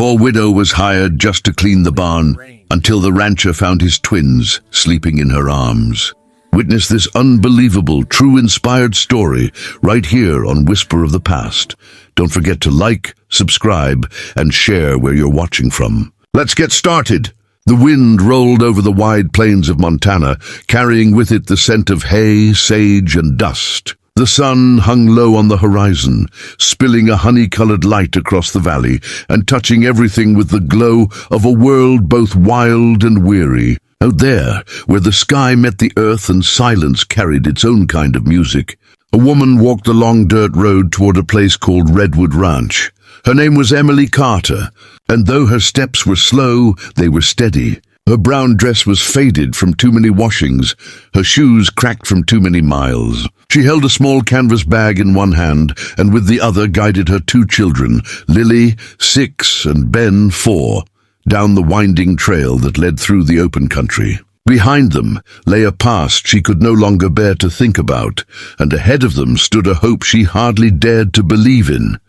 poor widow was hired just to clean the barn until the rancher found his twins sleeping in her arms. Witness this unbelievable, true inspired story right here on Whisper of the Past. Don't forget to like, subscribe, and share where you're watching from. Let's get started. The wind rolled over the wide plains of Montana, carrying with it the scent of hay, sage, and dust. The sun hung low on the horizon, spilling a honey-colored light across the valley and touching everything with the glow of a world both wild and weary. Out there, where the sky met the earth and silence carried its own kind of music, a woman walked the long dirt road toward a place called Redwood Ranch. Her name was Emily Carter, and though her steps were slow, they were steady. Her brown dress was faded from too many washings, her shoes cracked from too many miles. She held a small canvas bag in one hand, and with the other guided her two children, Lily, 6, and Ben, 4, down the winding trail that led through the open country. Behind them lay a past she could no longer bear to think about, and ahead of them stood a hope she hardly dared to believe in.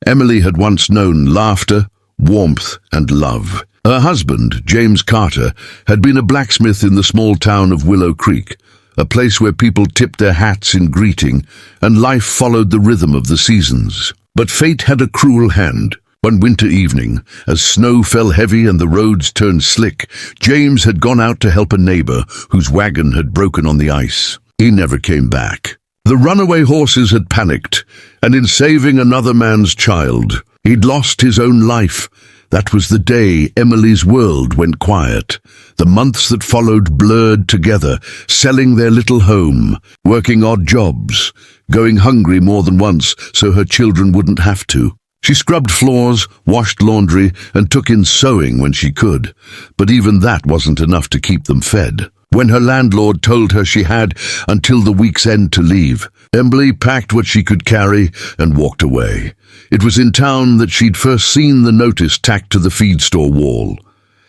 Emily had once known laughter, warmth, and love. Her husband, James Carter, had been a blacksmith in the small town of Willow Creek, a place where people tipped their hats in greeting, and life followed the rhythm of the seasons. But fate had a cruel hand. One winter evening, as snow fell heavy and the roads turned slick, James had gone out to help a neighbor whose wagon had broken on the ice. He never came back. The runaway horses had panicked, and in saving another man's child, he'd lost his own life. That was the day Emily's world went quiet. The months that followed blurred together, selling their little home, working odd jobs, going hungry more than once so her children wouldn't have to. She scrubbed floors, washed laundry, and took in sewing when she could, but even that wasn't enough to keep them fed. When her landlord told her she had until the week's end to leave, Emily packed what she could carry and walked away. It was in town that she'd first seen the notice tacked to the feed store wall.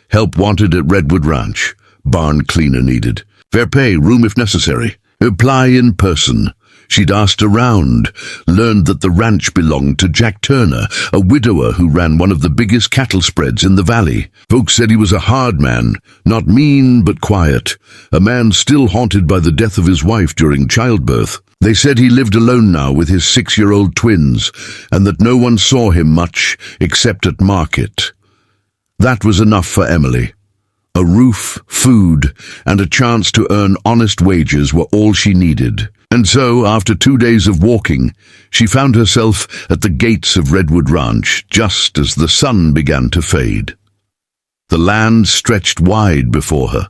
Help wanted at Redwood Ranch. Barn cleaner needed. Fair pay, room if necessary. Apply in person. She'd asked around, learned that the ranch belonged to Jack Turner, a widower who ran one of the biggest cattle spreads in the valley. Folks said he was a hard man, not mean but quiet, a man still haunted by the death of his wife during childbirth. They said he lived alone now with his 6-year-old twins, and that no one saw him much except at market. That was enough for Emily. A roof, food, and a chance to earn honest wages were all she needed. And so, after 2 days of walking, she found herself at the gates of Redwood Ranch just as the sun began to fade. The land stretched wide before her,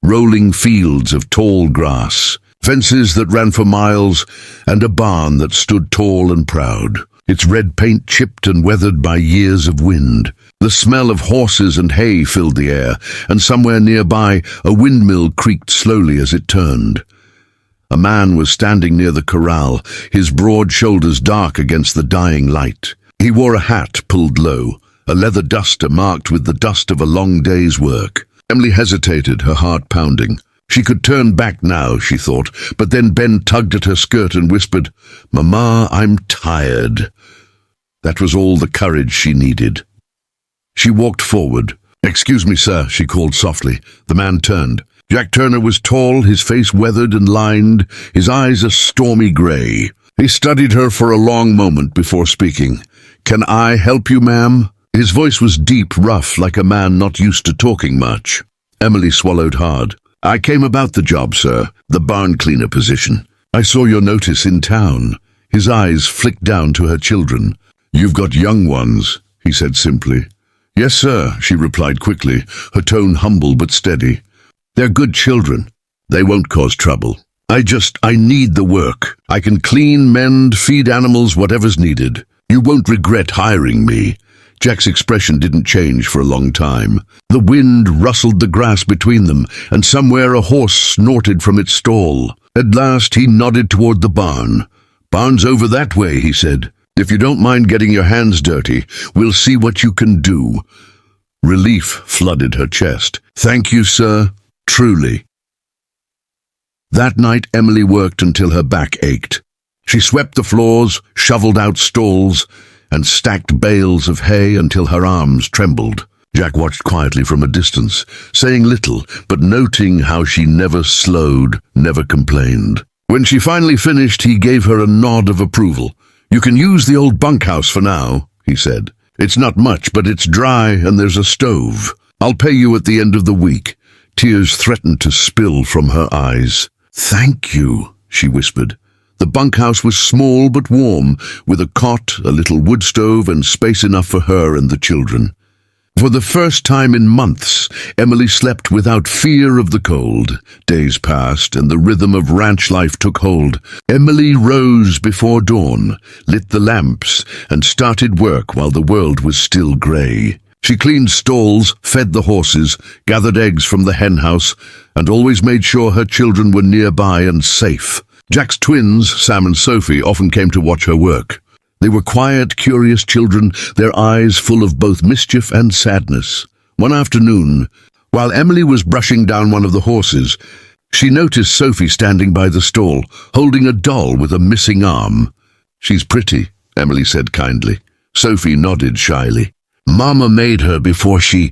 rolling fields of tall grass, fences that ran for miles, and a barn that stood tall and proud, its red paint chipped and weathered by years of wind. The smell of horses and hay filled the air, and somewhere nearby a windmill creaked slowly as it turned. A man was standing near the corral, his broad shoulders dark against the dying light. He wore a hat pulled low, a leather duster marked with the dust of a long day's work. Emily hesitated, her heart pounding. She could turn back now, she thought, but then Ben tugged at her skirt and whispered, "Mama, I'm tired." That was all the courage she needed. She walked forward. "Excuse me, sir," she called softly. The man turned. Jack Turner was tall, his face weathered and lined, his eyes a stormy gray. He studied her for a long moment before speaking. "Can I help you, ma'am?" His voice was deep, rough, like a man not used to talking much. Emily swallowed hard. "I came about the job, sir, the barn cleaner position. I saw your notice in town." His eyes flicked down to her children. "You've got young ones," he said simply. "Yes, sir," she replied quickly, her tone humble but steady. "They're good children. They won't cause trouble. I need the work. I can clean, mend, feed animals, whatever's needed. You won't regret hiring me." Jack's expression didn't change for a long time. The wind rustled the grass between them, and somewhere a horse snorted from its stall. At last he nodded toward the barn. "Barn's over that way," he said. "If you don't mind getting your hands dirty, we'll see what you can do." Relief flooded her chest. "Thank you, sir. Truly." That night Emily worked until her back ached. She swept the floors, shoveled out stalls, and stacked bales of hay until her arms trembled. Jack watched quietly from a distance, saying little, but noting how she never slowed, never complained. When she finally finished, he gave her a nod of approval. "You can use the old bunkhouse for now," he said. "It's not much, but it's dry and there's a stove. I'll pay you at the end of the week." Tears threatened to spill from her eyes. "Thank you," she whispered. The bunkhouse was small but warm, with a cot, a little wood stove, and space enough for her and the children. For the first time in months, Emily slept without fear of the cold. Days passed, and the rhythm of ranch life took hold. Emily rose before dawn, lit the lamps, and started work while the world was still grey. She cleaned stalls, fed the horses, gathered eggs from the henhouse, and always made sure her children were nearby and safe. Jack's twins, Sam and Sophie, often came to watch her work. They were quiet, curious children, their eyes full of both mischief and sadness. One afternoon, while Emily was brushing down one of the horses, she noticed Sophie standing by the stall, holding a doll with a missing arm. "She's pretty," Emily said kindly. Sophie nodded shyly. "Mama made her before she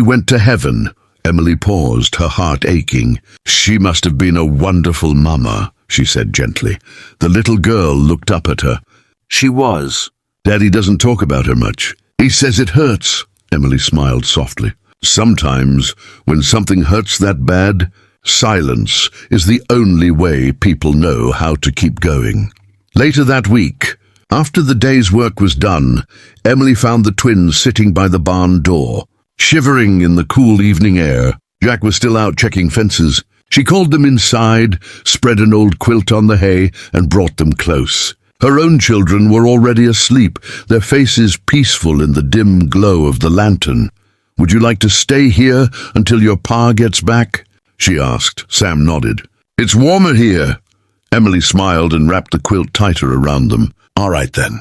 went to heaven." Emily paused, her heart aching. "She must have been a wonderful mama," she said gently. The little girl looked up at her. "She was. Daddy doesn't talk about her much. He says it hurts." Emily smiled softly. "Sometimes, when something hurts that bad, silence is the only way people know how to keep going." Later that week, after the day's work was done, Emily found the twins sitting by the barn door, shivering in the cool evening air. Jack was still out checking fences. She called them inside, spread an old quilt on the hay, and brought them close. Her own children were already asleep, their faces peaceful in the dim glow of the lantern. "Would you like to stay here until your pa gets back?" she asked. Sam nodded. "It's warmer here." Emily smiled and wrapped the quilt tighter around them. "All right then,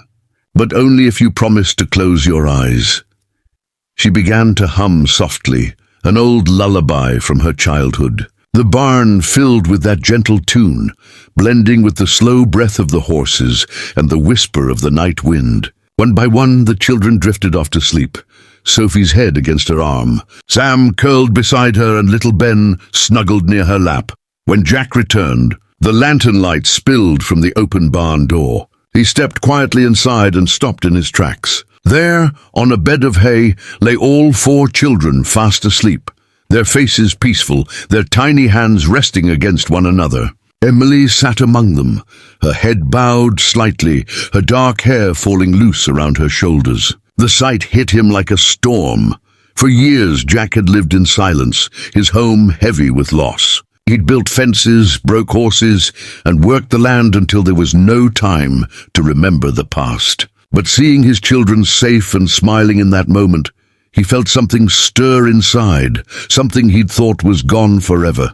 but only if you promise to close your eyes." She began to hum softly, an old lullaby from her childhood. The barn filled with that gentle tune, blending with the slow breath of the horses and the whisper of the night wind. One by one, the children drifted off to sleep, Sophie's head against her arm. Sam curled beside her and little Ben snuggled near her lap. When Jack returned, the lantern light spilled from the open barn door. He stepped quietly inside and stopped in his tracks. There, on a bed of hay, lay all 4 children fast asleep, their faces peaceful, their tiny hands resting against one another. Emily sat among them, her head bowed slightly, her dark hair falling loose around her shoulders. The sight hit him like a storm. For years, Jack had lived in silence, his home heavy with loss. He'd built fences, broke horses, and worked the land until there was no time to remember the past. But seeing his children safe and smiling in that moment, he felt something stir inside, something he'd thought was gone forever.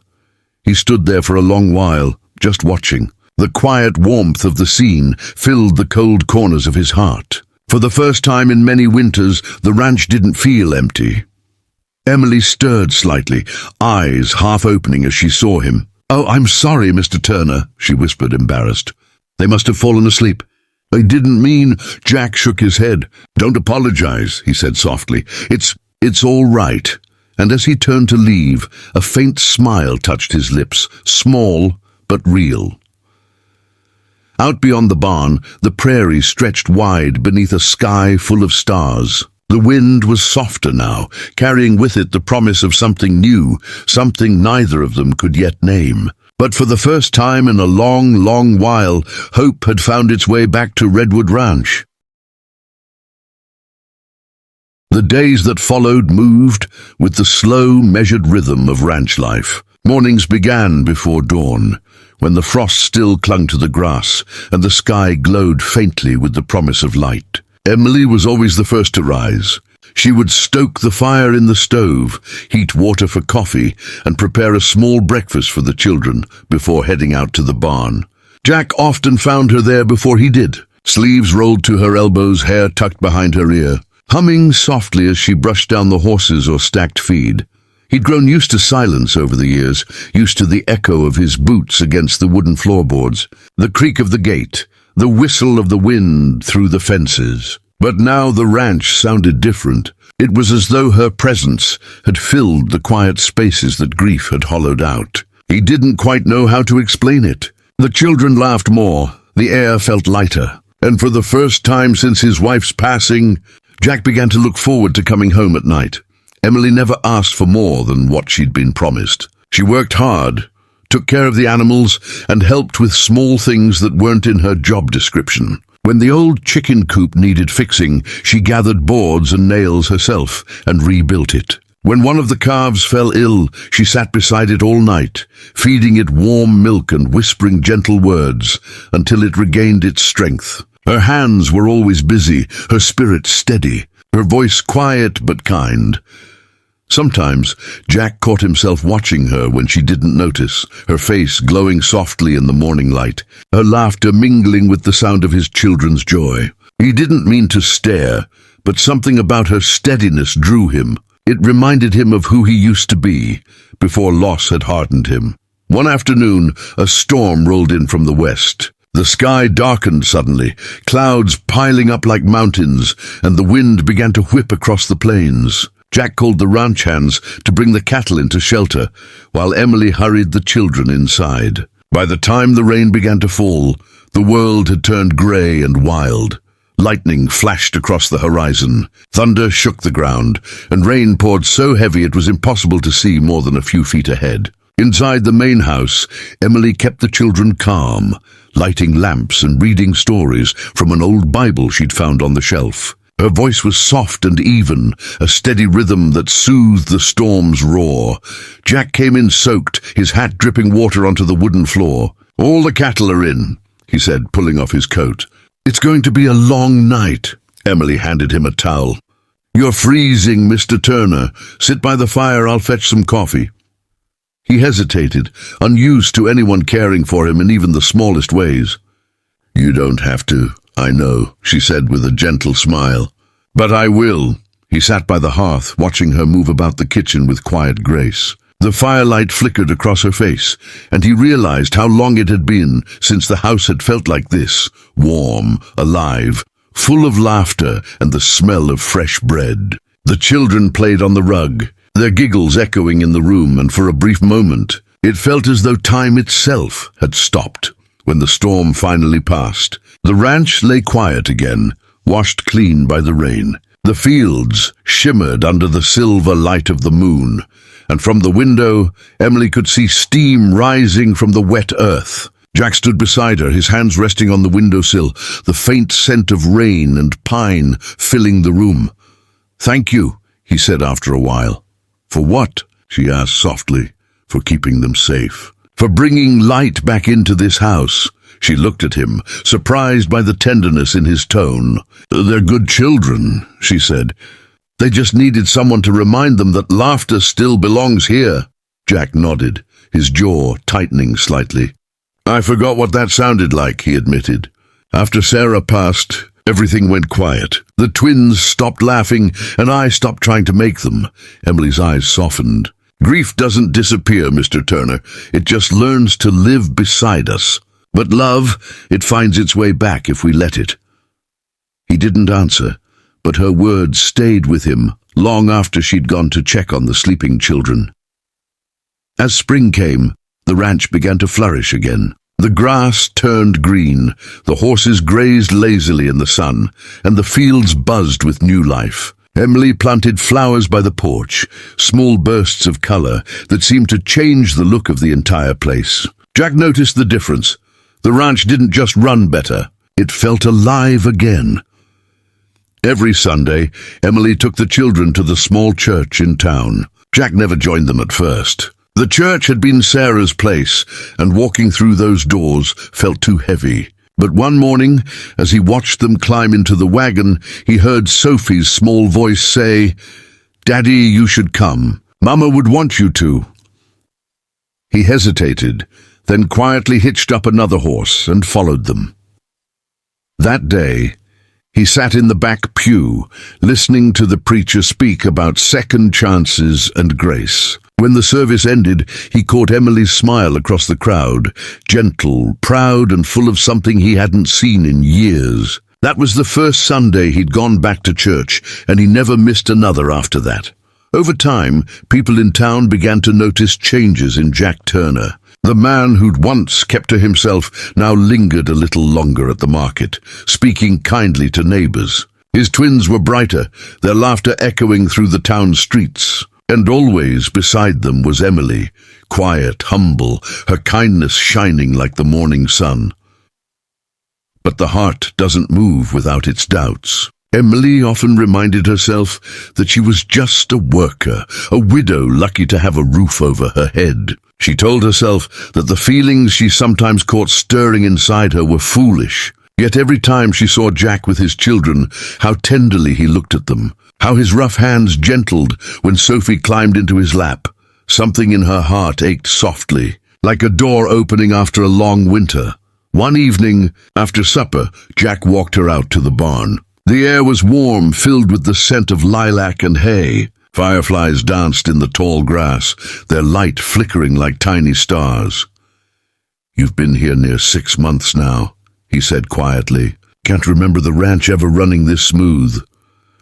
He stood there for a long while, just watching. The quiet warmth of the scene filled the cold corners of his heart. For the first time in many winters, the ranch didn't feel empty. Emily stirred slightly, eyes half opening as she saw him. "Oh, I'm sorry, Mr. Turner," she whispered, embarrassed. "They must have fallen asleep." "I didn't mean—" Jack shook his head. "Don't apologize," he said softly. It's all right." And as he turned to leave, a faint smile touched his lips, small but real. Out beyond the barn, the prairie stretched wide beneath a sky full of stars. The wind was softer now, carrying with it the promise of something new, something neither of them could yet name. But for the first time in a long, long while, hope had found its way back to Redwood Ranch. The days that followed moved with the slow, measured rhythm of ranch life. Mornings began before dawn, when the frost still clung to the grass and the sky glowed faintly with the promise of light. Emily was always the first to rise. She would stoke the fire in the stove, heat water for coffee, and prepare a small breakfast for the children before heading out to the barn. Jack often found her there before he did, sleeves rolled to her elbows, hair tucked behind her ear, humming softly as she brushed down the horses or stacked feed. He'd grown used to silence over the years, used to the echo of his boots against the wooden floorboards, the creak of the gate, the whistle of the wind through the fences. But now the ranch sounded different. It was as though her presence had filled the quiet spaces that grief had hollowed out. He didn't quite know how to explain it. The children laughed more, the air felt lighter, and for the first time since his wife's passing, Jack began to look forward to coming home at night. Emily never asked for more than what she'd been promised. She worked hard, took care of the animals, and helped with small things that weren't in her job description. When the old chicken coop needed fixing, she gathered boards and nails herself and rebuilt it. When one of the calves fell ill, she sat beside it all night, feeding it warm milk and whispering gentle words until it regained its strength. Her hands were always busy, her spirit steady, her voice quiet but kind. Sometimes Jack caught himself watching her when she didn't notice, her face glowing softly in the morning light, her laughter mingling with the sound of his children's joy. He didn't mean to stare, but something about her steadiness drew him. It reminded him of who he used to be, before loss had hardened him. One afternoon, a storm rolled in from the west. The sky darkened suddenly, clouds piling up like mountains, and the wind began to whip across the plains. Jack called the ranch hands to bring the cattle into shelter, while Emily hurried the children inside. By the time the rain began to fall, the world had turned grey and wild. Lightning flashed across the horizon, thunder shook the ground, and rain poured so heavy it was impossible to see more than a few feet ahead. Inside the main house, Emily kept the children calm, lighting lamps and reading stories from an old Bible she'd found on the shelf. Her voice was soft and even, a steady rhythm that soothed the storm's roar. Jack came in soaked, his hat dripping water onto the wooden floor. "All the cattle are in," he said, pulling off his coat. "It's going to be a long night." Emily handed him a towel. "You're freezing, Mr. Turner. Sit by the fire, I'll fetch some coffee." He hesitated, unused to anyone caring for him in even the smallest ways. "You don't have to, I know," she said with a gentle smile. "But I will." He sat by the hearth, watching her move about the kitchen with quiet grace. The firelight flickered across her face, and he realized how long it had been since the house had felt like this, warm, alive, full of laughter and the smell of fresh bread. The children played on the rug, their giggles echoing in the room, and for a brief moment, it felt as though time itself had stopped. When the storm finally passed, the ranch lay quiet again, washed clean by the rain. The fields shimmered under the silver light of the moon, and from the window, Emily could see steam rising from the wet earth. Jack stood beside her, his hands resting on the windowsill, the faint scent of rain and pine filling the room. "Thank you," he said after a while. "For what?" she asked softly. "For keeping them safe. For bringing light back into this house." She looked at him, surprised by the tenderness in his tone. "They're good children," she said. "They just needed someone to remind them that laughter still belongs here." Jack nodded, his jaw tightening slightly. "I forgot what that sounded like," he admitted. "After Sarah passed, everything went quiet. The twins stopped laughing, and I stopped trying to make them." Emily's eyes softened. "Grief doesn't disappear, Mr. Turner. It just learns to live beside us. But love, it finds its way back if we let it." He didn't answer, but her words stayed with him long after she'd gone to check on the sleeping children. As spring came, the ranch began to flourish again. The grass turned green, the horses grazed lazily in the sun, and the fields buzzed with new life. Emily planted flowers by the porch, small bursts of color that seemed to change the look of the entire place. Jack noticed the difference. The ranch didn't just run better, it felt alive again. Every Sunday, Emily took the children to the small church in town. Jack never joined them at first. The church had been Sarah's place, and walking through those doors felt too heavy. But one morning, as he watched them climb into the wagon, he heard Sophie's small voice say, "Daddy, you should come. Mama would want you to." He hesitated, then quietly hitched up another horse and followed them. That day, he sat in the back pew, listening to the preacher speak about second chances and grace. When the service ended, he caught Emily's smile across the crowd, gentle, proud, and full of something he hadn't seen in years. That was the first Sunday he'd gone back to church, and he never missed another after that. Over time, people in town began to notice changes in Jack Turner. The man who'd once kept to himself now lingered a little longer at the market, speaking kindly to neighbors. His twins were brighter, their laughter echoing through the town streets. And always beside them was Emily, quiet, humble, her kindness shining like the morning sun. But the heart doesn't move without its doubts. Emily often reminded herself that she was just a worker, a widow lucky to have a roof over her head. She told herself that the feelings she sometimes caught stirring inside her were foolish. Yet every time she saw Jack with his children, how tenderly he looked at them, how his rough hands gentled when Sophie climbed into his lap. Something in her heart ached softly, like a door opening after a long winter. One evening, after supper, Jack walked her out to the barn. The air was warm, filled with the scent of lilac and hay. Fireflies danced in the tall grass, their light flickering like tiny stars. "You've been here near 6 months now," he said quietly. "Can't remember the ranch ever running this smooth."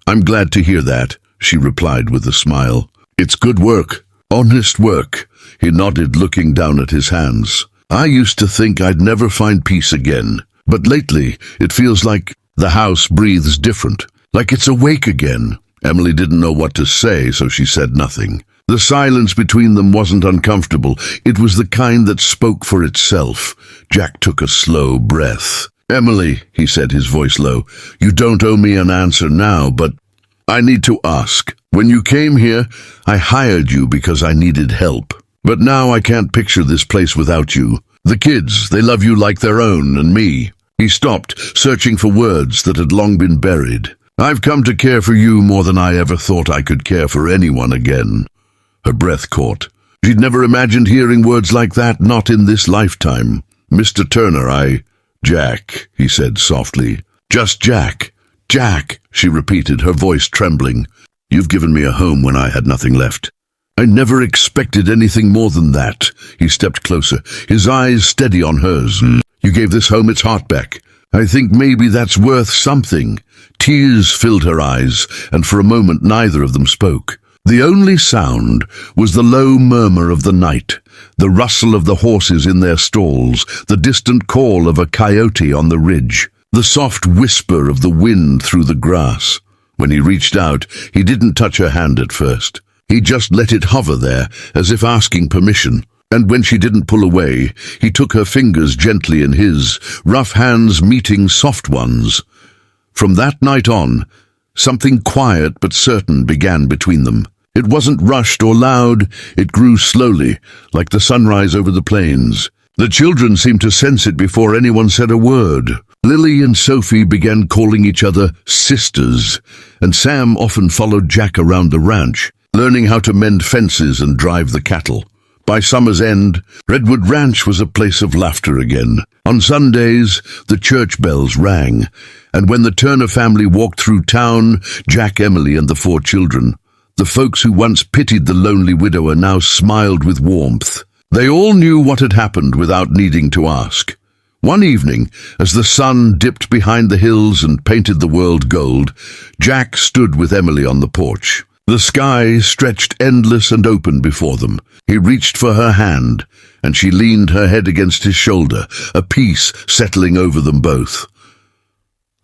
"I'm glad to hear that," she replied with a smile. "It's good work, honest work." He nodded, looking down at his hands. "I used to think I'd never find peace again, but lately it feels like the house breathes different, like it's awake again." Emily didn't know what to say, so she said nothing. The silence between them wasn't uncomfortable. It was the kind that spoke for itself. Jack took a slow breath. "Emily," he said, his voice low, "you don't owe me an answer now, but I need to ask. When you came here, I hired you because I needed help. But now I can't picture this place without you. The kids, they love you like their own, and me." He stopped, searching for words that had long been buried. "I've come to care for you more than I ever thought I could care for anyone again." Her breath caught. She'd never imagined hearing words like that, not in this lifetime. "Mr. Turner, Jack," he said softly. "Just Jack. Jack," she repeated, her voice trembling. "You've given me a home when I had nothing left. I never expected anything more than that." He stepped closer, his eyes steady on hers. "You gave this home its heart back. I think maybe that's worth something." Tears filled her eyes, and for a moment neither of them spoke. The only sound was the low murmur of the night, the rustle of the horses in their stalls, the distant call of a coyote on the ridge, the soft whisper of the wind through the grass. When he reached out, he didn't touch her hand at first. He just let it hover there, as if asking permission. And when she didn't pull away, he took her fingers gently in his, rough hands meeting soft ones. From that night on, something quiet but certain began between them. It wasn't rushed or loud, it grew slowly, like the sunrise over the plains. The children seemed to sense it before anyone said a word. Lily and Sophie began calling each other sisters, and Sam often followed Jack around the ranch, learning how to mend fences and drive the cattle. By summer's end, Redwood Ranch was a place of laughter again. On Sundays, the church bells rang, and when the Turner family walked through town, Jack, Emily, and the 4 children, the folks who once pitied the lonely widower now smiled with warmth. They all knew what had happened without needing to ask. One evening, as the sun dipped behind the hills and painted the world gold, Jack stood with Emily on the porch. The sky stretched endless and open before them. He reached for her hand, and she leaned her head against his shoulder, a peace settling over them both.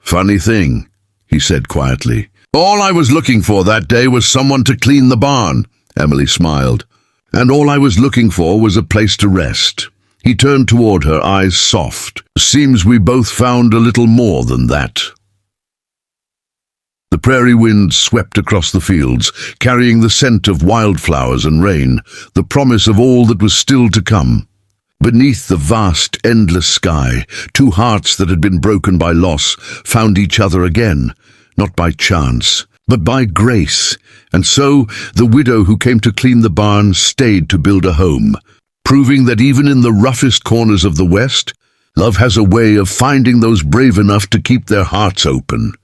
"Funny thing," he said quietly. "All I was looking for that day was someone to clean the barn," Emily smiled. "And all I was looking for was a place to rest." He turned toward her, eyes soft. "Seems we both found a little more than that." The prairie wind swept across the fields, carrying the scent of wildflowers and rain, the promise of all that was still to come. Beneath the vast, endless sky, 2 hearts that had been broken by loss found each other again, not by chance, but by grace. And so the widow who came to clean the barn stayed to build a home, proving that even in the roughest corners of the West, love has a way of finding those brave enough to keep their hearts open.